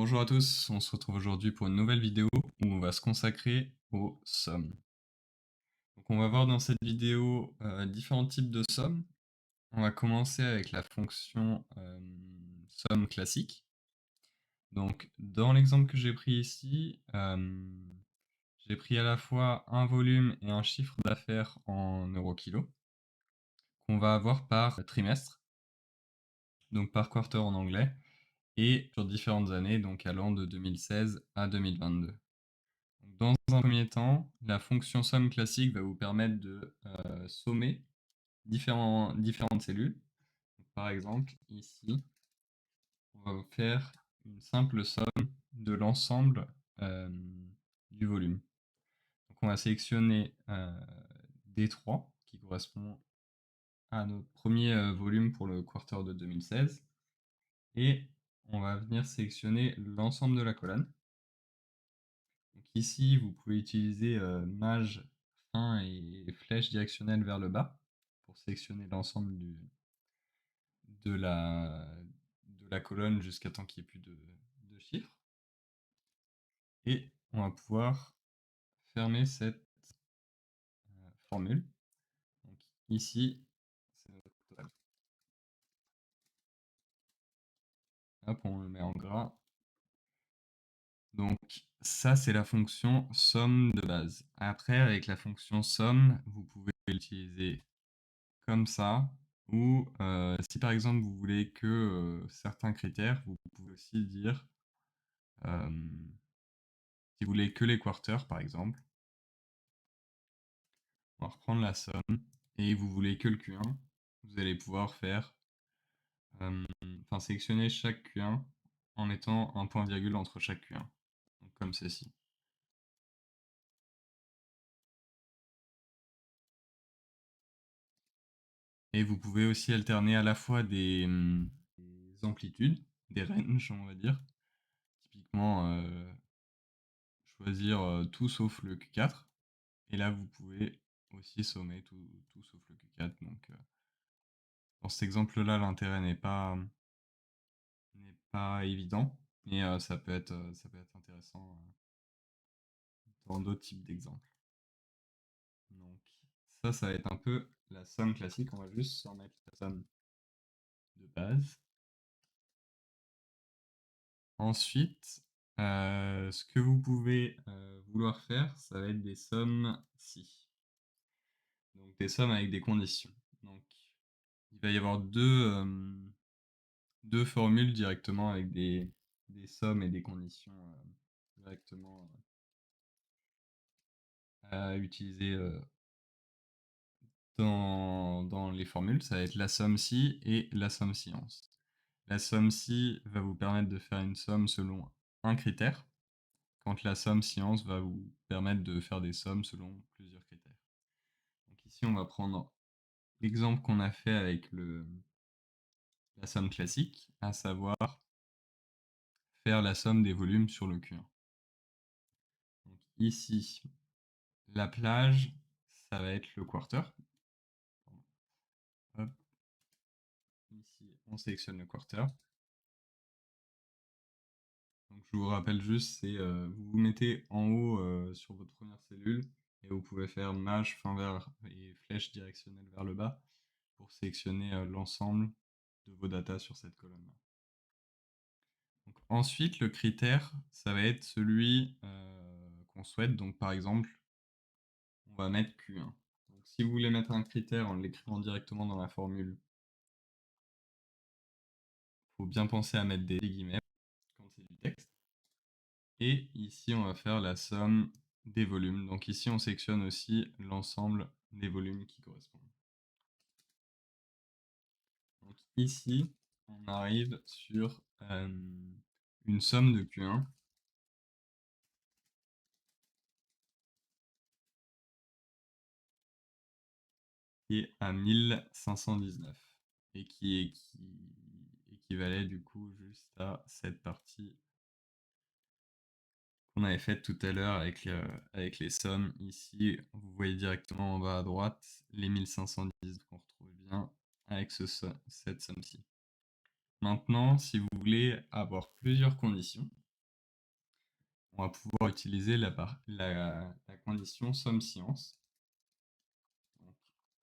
Bonjour à tous, on se retrouve aujourd'hui pour une nouvelle vidéo où on va se consacrer aux sommes. Donc on va voir dans cette vidéo différents types de sommes. On va commencer avec la fonction somme classique. Donc dans l'exemple que j'ai pris ici, j'ai pris à la fois un volume et un chiffre d'affaires en euro-kilo qu'on va avoir par trimestre, donc par quarter en anglais, et sur différentes années, donc allant de 2016 à 2022. Dans un premier temps, la fonction somme classique va vous permettre de sommer différentes cellules. Donc, par exemple, ici, on va faire une simple somme de l'ensemble du volume. Donc, on va sélectionner D3 qui correspond à notre premier volume pour le quarter de 2016. Et on va venir sélectionner l'ensemble de la colonne. Donc ici, vous pouvez utiliser maj fin et flèche directionnelle vers le bas pour sélectionner l'ensemble de la colonne jusqu'à temps qu'il n'y ait plus de chiffres. Et on va pouvoir fermer cette formule. Donc ici, c'est notre total. Hop, on le met en gras. Donc ça, c'est la fonction somme de base. Après, avec la fonction somme, vous pouvez l'utiliser comme ça, ou si par exemple vous voulez que certains critères, vous pouvez aussi dire, si vous voulez que les quarters par exemple, on va reprendre la somme, et vous voulez que le Q1, vous allez pouvoir faire, enfin sélectionner chaque Q1 en mettant un point virgule entre chaque Q1, donc comme ceci. Et vous pouvez aussi alterner à la fois des amplitudes, des ranges on va dire, typiquement choisir tout sauf le Q4, et là vous pouvez aussi sommer tout sauf le Q4. Donc dans cet exemple là l'intérêt n'est pas évident, mais ça peut être intéressant dans d'autres types d'exemples. Donc ça va être un peu la somme classique. On va juste se remettre la somme de base. Ensuite, ce que vous pouvez vouloir faire, ça va être des sommes si. Donc des sommes avec des conditions. Donc il va y avoir deux formules directement avec des sommes et des conditions directement à utiliser dans les formules. Ça va être la somme si et la somme science. La somme si va vous permettre de faire une somme selon un critère, quand la somme science va vous permettre de faire des sommes selon plusieurs critères. Donc ici, on va prendre l'exemple qu'on a fait avec la somme classique, à savoir faire la somme des volumes sur le Q1. Donc ici, la plage, ça va être le quarter. Hop. Ici, on sélectionne le quarter. Donc je vous rappelle juste, c'est vous vous mettez en haut sur votre première cellule et vous pouvez faire maj fin vers et flèche directionnelle vers le bas pour sélectionner l'ensemble de vos datas sur cette colonne-là. Donc ensuite, le critère, ça va être celui qu'on souhaite. Donc par exemple, on va mettre Q1. Donc si vous voulez mettre un critère en l'écrivant directement dans la formule, il faut bien penser à mettre des guillemets quand c'est du texte. Et ici, on va faire la somme des volumes. Donc ici, on sélectionne aussi l'ensemble des volumes qui correspondent. Donc ici, on arrive sur une somme de Q1 qui est à 1519 et qui équivalait du coup juste à cette partie qu'on avait faite tout à l'heure avec les sommes. Ici, vous voyez directement en bas à droite les 1510 qu'on retrouve bien avec cette somme-ci. Maintenant, si vous voulez avoir plusieurs conditions, on va pouvoir utiliser la condition somme-science.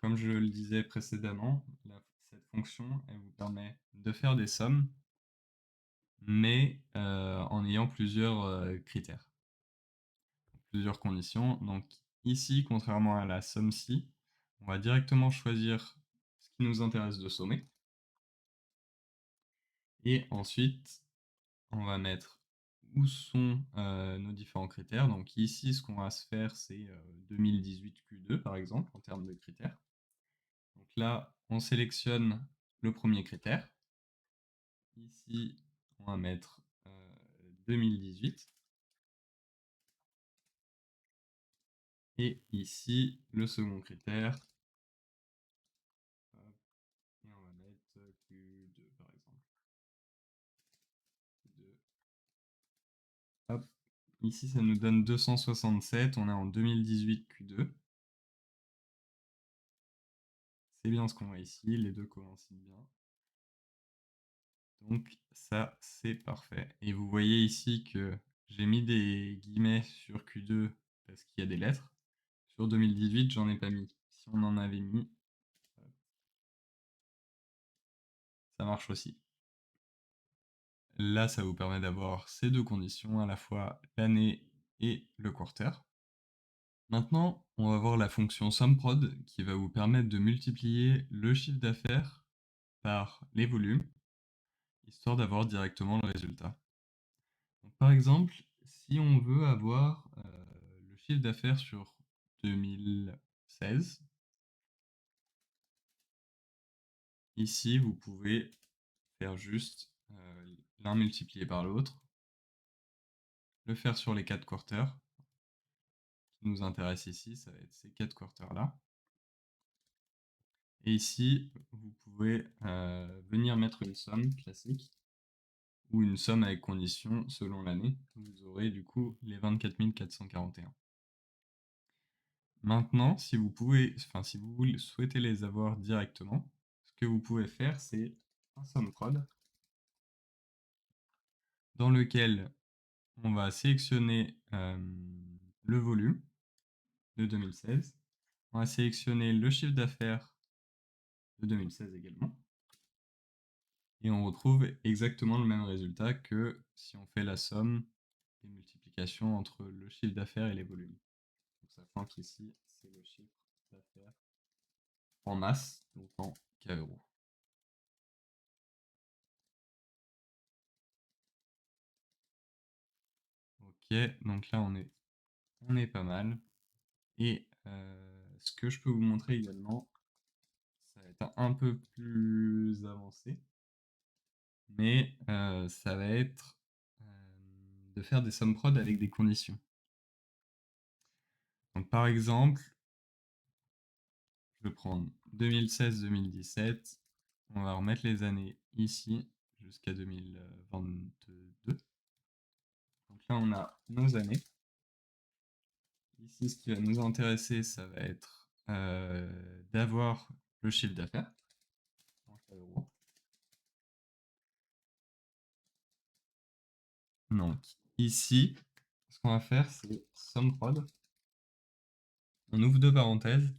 Comme je le disais précédemment, cette fonction, elle vous permet de faire des sommes, mais en ayant plusieurs critères, plusieurs conditions. Donc ici, contrairement à la somme-si, on va directement choisir ce qui nous intéresse de sommer. Et ensuite, on va mettre où sont nos différents critères. Donc ici, ce qu'on va se faire, c'est 2018 Q2, par exemple, en termes de critères. Donc là, on sélectionne le premier critère. Ici, on va mettre 2018. Et ici, le second critère. Hop, et on va mettre Q2, par exemple. Q2. Hop. Ici, ça nous donne 267. On est en 2018 Q2. C'est bien ce qu'on voit ici. Les deux coïncident bien. Donc ça, c'est parfait. Et vous voyez ici que j'ai mis des guillemets sur Q2 parce qu'il y a des lettres. Sur 2018, j'en ai pas mis. Si on en avait mis, ça marche aussi. Là, ça vous permet d'avoir ces deux conditions, à la fois l'année et le quarter. Maintenant, on va voir la fonction SUMPROD qui va vous permettre de multiplier le chiffre d'affaires par les volumes, histoire d'avoir directement le résultat. Donc, par exemple, si on veut avoir le chiffre d'affaires sur 2016, ici vous pouvez faire juste l'un multiplié par l'autre, le faire sur les 4 quarters, qui nous intéresse ici, ça va être ces 4 quarters-là. Et ici, vous pouvez venir mettre une somme classique, ou une somme avec condition selon l'année. Vous aurez du coup les 24 441. Maintenant, si vous souhaitez les avoir directement, ce que vous pouvez faire, c'est un SUMPROD dans lequel on va sélectionner le volume de 2016. On va sélectionner le chiffre d'affaires de 2016 également. Et on retrouve exactement le même résultat que si on fait la somme des multiplications entre le chiffre d'affaires et les volumes. Donc, sachant qu'ici, c'est le chiffre d'affaires en masse, donc en K euros. Ok, donc là on est pas mal. Et ce que je peux vous montrer également, ça va être un peu plus avancé, mais ça va être de faire des sommes prod avec des conditions. Donc par exemple, je vais prendre 2016-2017, on va remettre les années ici jusqu'à 2022. Donc là on a nos années. Ici, ce qui va nous intéresser, ça va être d'avoir le chiffre d'affaires en euros. Donc, ici, ce qu'on va faire, c'est SUMPROD. On ouvre deux parenthèses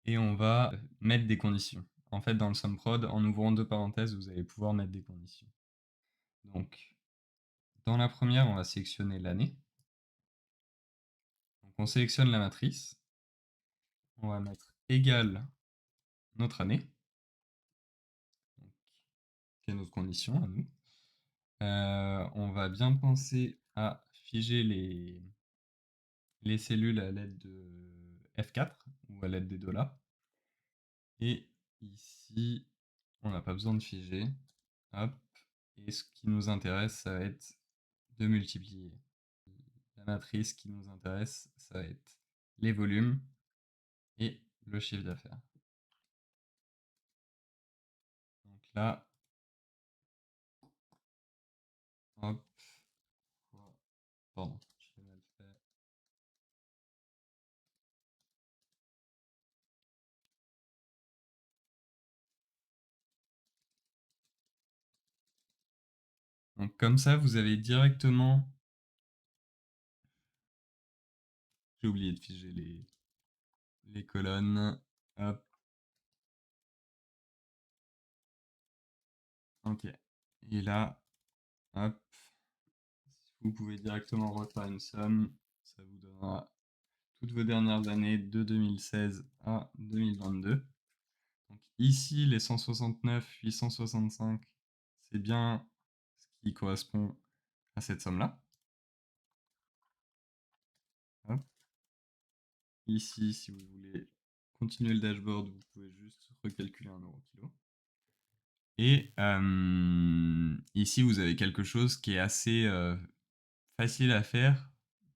et on va mettre des conditions. En fait, dans le SUMPROD, en ouvrant deux parenthèses, vous allez pouvoir mettre des conditions. Donc, dans la première, on va sélectionner l'année. Donc, on sélectionne la matrice. On va mettre égal notre année. Donc, qui est notre condition à nous. On va bien penser à figer les cellules à l'aide de F4 ou à l'aide des $. Et ici, on n'a pas besoin de figer. Hop. Et ce qui nous intéresse, ça va être de multiplier. La matrice qui nous intéresse, ça va être les volumes et le chiffre d'affaires. Donc là, hop, pardon, je l'ai mal fait. Donc comme ça, vous avez directement J'ai oublié de figer les colonnes. Hop, ok. Et là, hop, vous pouvez directement refaire une somme. Ça vous donnera toutes vos dernières années de 2016 à 2022. Donc ici, les 169, 865, c'est bien ce qui correspond à cette somme-là. Hop. Ici, si vous voulez continuer le dashboard, vous pouvez juste recalculer un euro kilo. Et ici, vous avez quelque chose qui est assez facile à faire,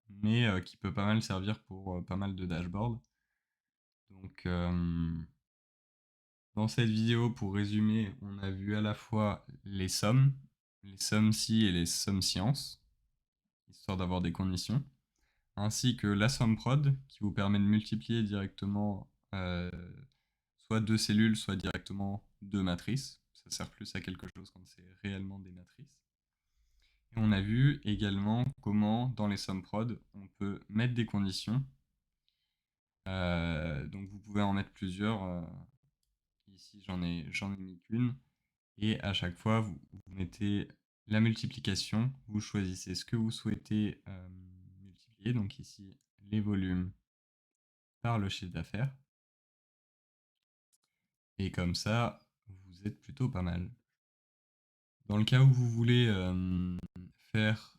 mais qui peut pas mal servir pour pas mal de dashboards. Donc, dans cette vidéo, pour résumer, on a vu à la fois les sommes si et les sommes sciences, histoire d'avoir des conditions, ainsi que la somme prod, qui vous permet de multiplier directement soit deux cellules, soit directement deux matrices. Ça sert plus à quelque chose quand c'est réellement des matrices. Et on a vu également comment, dans les sommes prod, on peut mettre des conditions. Donc vous pouvez en mettre plusieurs. Ici, j'en ai mis qu'une. Et à chaque fois, vous mettez la multiplication. Vous choisissez ce que vous souhaitez multiplier. Donc ici, les volumes par le chiffre d'affaires. Et comme ça, vous êtes plutôt pas mal. Dans le cas où vous voulez faire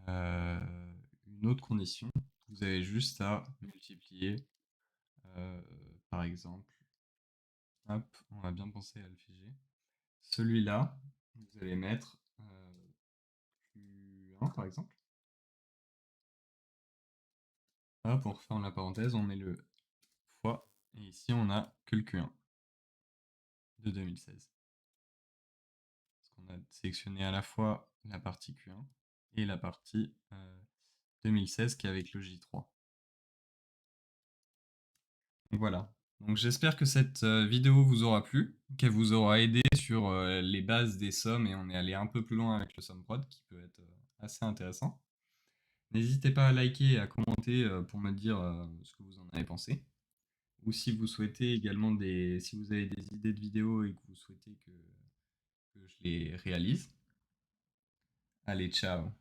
euh, une autre condition, vous avez juste à multiplier, euh, par exemple, hop, on va bien penser à le figer. Celui-là, vous allez mettre Q1 par exemple. Hop, on referme la parenthèse, on met le fois, et ici on a que le Q1 de 2016. Parce qu'on a sélectionné à la fois la partie Q1 et la partie 2016 qui est avec le J3. Donc voilà. Donc j'espère que cette vidéo vous aura plu, qu'elle vous aura aidé sur les bases des sommes et on est allé un peu plus loin avec le SumProd qui peut être assez intéressant. N'hésitez pas à liker et à commenter pour me dire ce que vous en avez pensé. Ou si vous souhaitez également si vous avez des idées de vidéos et que vous souhaitez que je les réalise. Allez, ciao!